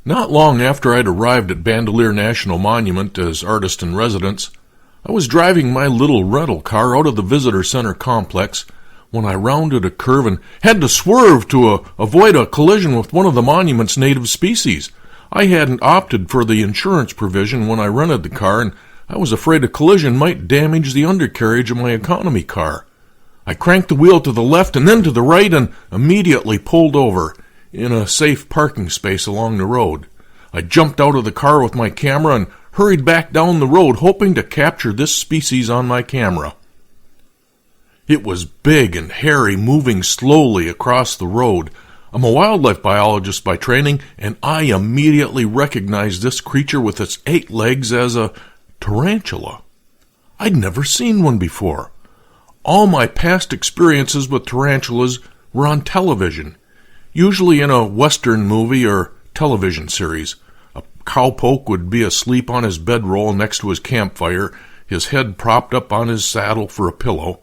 Not long after I'd arrived at Bandelier National Monument as artist in residence, I was driving my little rental car out of the visitor center complex when I rounded a curve and had to swerve to avoid a collision with one of the monument's native species. I hadn't opted for the insurance provision when I rented the car, and I was afraid a collision might damage the undercarriage of my economy car. I cranked the wheel to the left and then to the right and immediately pulled over in a safe parking space along the road. I jumped out of the car with my camera and hurried back down the road, hoping to capture this species on my camera. It was big and hairy, moving slowly across the road. I'm a wildlife biologist by training, and I immediately recognized this creature with its 8 legs as a tarantula. I'd never seen one before. All my past experiences with tarantulas were on television, usually in a Western movie or television series. A cowpoke would be asleep on his bedroll next to his campfire, his head propped up on his saddle for a pillow.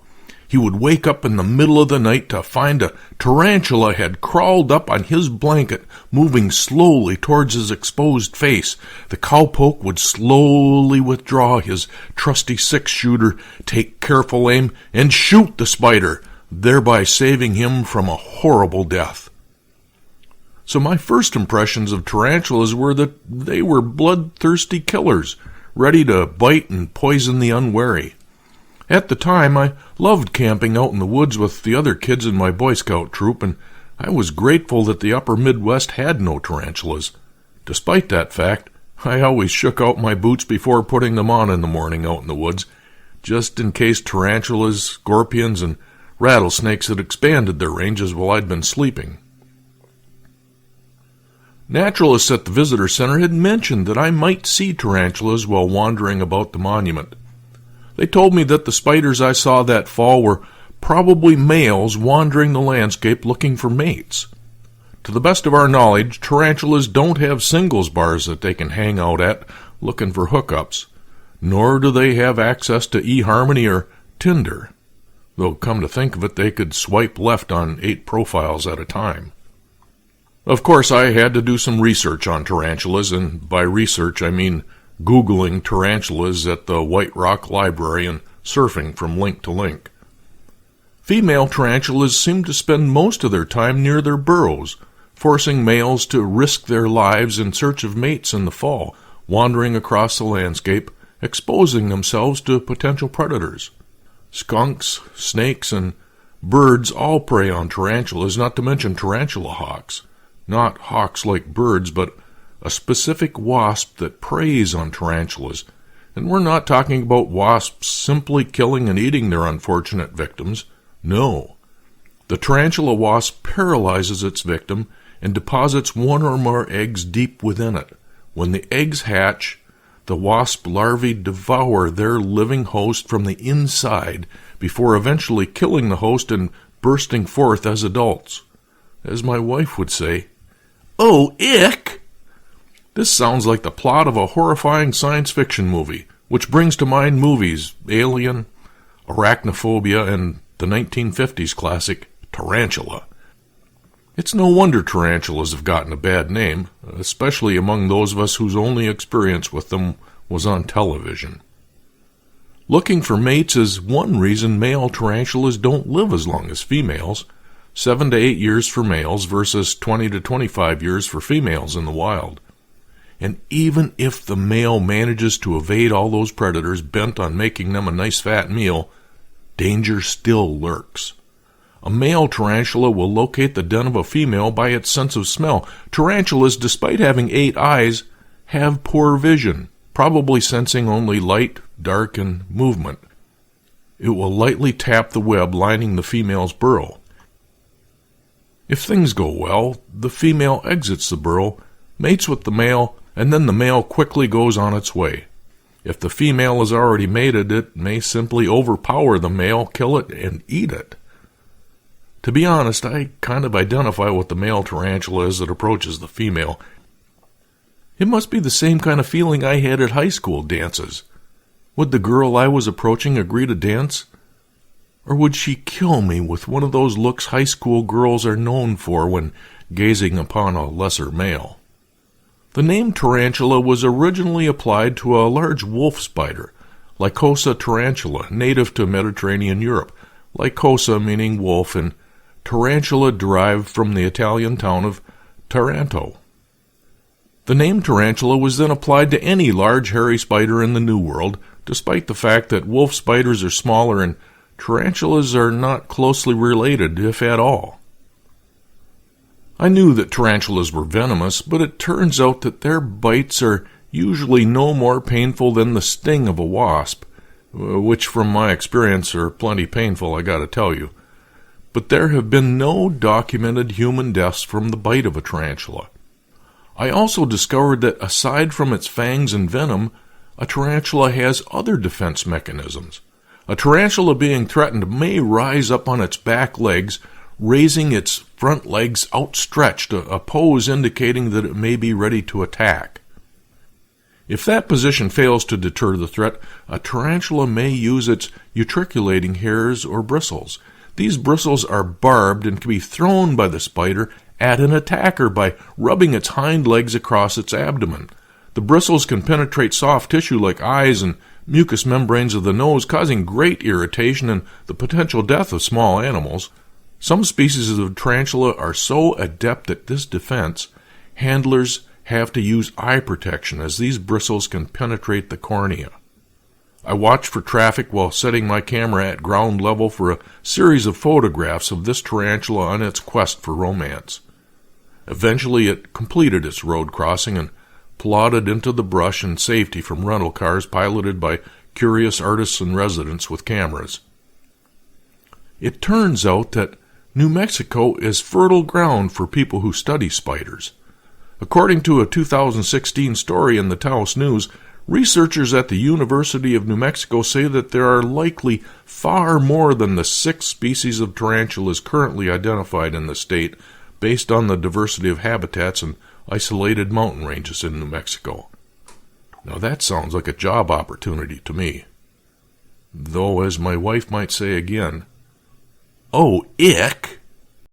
He would wake up in the middle of the night to find a tarantula had crawled up on his blanket, moving slowly towards his exposed face. The cowpoke would slowly withdraw his trusty 6-shooter, take careful aim, and shoot the spider, thereby saving him from a horrible death. So my first impressions of tarantulas were that they were bloodthirsty killers, ready to bite and poison the unwary. At the time, I loved camping out in the woods with the other kids in my Boy Scout troop, and I was grateful that the upper Midwest had no tarantulas. Despite that fact, I always shook out my boots before putting them on in the morning out in the woods, just in case tarantulas, scorpions, and rattlesnakes had expanded their ranges while I'd been sleeping. Naturalists at the visitor center had mentioned that I might see tarantulas while wandering about the monument. They told me that the spiders I saw that fall were probably males wandering the landscape looking for mates. To the best of our knowledge, tarantulas don't have singles bars that they can hang out at looking for hookups, nor do they have access to eHarmony or Tinder, though come to think of it, they could swipe left on 8 profiles at a time. Of course, I had to do some research on tarantulas, and by research I mean Googling tarantulas at the White Rock Library and surfing from link to link. Female tarantulas seem to spend most of their time near their burrows, forcing males to risk their lives in search of mates in the fall, wandering across the landscape, exposing themselves to potential predators. Skunks, snakes, and birds all prey on tarantulas, not to mention tarantula hawks. Not hawks like birds, but a specific wasp that preys on tarantulas, and we're not talking about wasps simply killing and eating their unfortunate victims. No. The tarantula wasp paralyzes its victim and deposits 1 or more eggs deep within it. When the eggs hatch, the wasp larvae devour their living host from the inside before eventually killing the host and bursting forth as adults. As my wife would say, "Oh, ick!" This sounds like the plot of a horrifying science fiction movie, which brings to mind movies Alien, Arachnophobia, and the 1950s classic Tarantula. It's no wonder tarantulas have gotten a bad name, especially among those of us whose only experience with them was on television. Looking for mates is one reason male tarantulas don't live as long as females, 7 to 8 years for males versus 20 to 25 years for females in the wild. And even if the male manages to evade all those predators bent on making them a nice fat meal, danger still lurks. A male tarantula will locate the den of a female by its sense of smell. Tarantulas, despite having 8 eyes, have poor vision, probably sensing only light, dark, and movement. It will lightly tap the web lining the female's burrow. If things go well, the female exits the burrow, mates with the male, and then the male quickly goes on its way. If the female is already mated, it may simply overpower the male, kill it, and eat it. To be honest, I kind of identify with the male tarantula as it approaches the female. It must be the same kind of feeling I had at high school dances. Would the girl I was approaching agree to dance? Or would she kill me with one of those looks high school girls are known for when gazing upon a lesser male? The name tarantula was originally applied to a large wolf spider, Lycosa tarantula, native to Mediterranean Europe, Lycosa meaning wolf, and tarantula derived from the Italian town of Taranto. The name tarantula was then applied to any large hairy spider in the New World, despite the fact that wolf spiders are smaller and tarantulas are not closely related, if at all. I knew that tarantulas were venomous, but it turns out that their bites are usually no more painful than the sting of a wasp, which from my experience are plenty painful, I gotta tell you. But there have been no documented human deaths from the bite of a tarantula. I also discovered that aside from its fangs and venom, a tarantula has other defense mechanisms. A tarantula being threatened may rise up on its back legs, raising its front legs outstretched, a pose indicating that it may be ready to attack. If that position fails to deter the threat, a tarantula may use its utriculating hairs or bristles. These bristles are barbed and can be thrown by the spider at an attacker by rubbing its hind legs across its abdomen. The bristles can penetrate soft tissue like eyes and mucous membranes of the nose, causing great irritation and the potential death of small animals. Some species of tarantula are so adept at this defense, handlers have to use eye protection as these bristles can penetrate the cornea. I watched for traffic while setting my camera at ground level for a series of photographs of this tarantula on its quest for romance. Eventually it completed its road crossing and plodded into the brush in safety from rental cars piloted by curious artists and residents with cameras. It turns out that New Mexico is fertile ground for people who study spiders. According to a 2016 story in the Taos News, researchers at the University of New Mexico say that there are likely far more than the 6 species of tarantulas currently identified in the state based on the diversity of habitats and isolated mountain ranges in New Mexico. Now that sounds like a job opportunity to me. Though, as my wife might say again, oh, ick!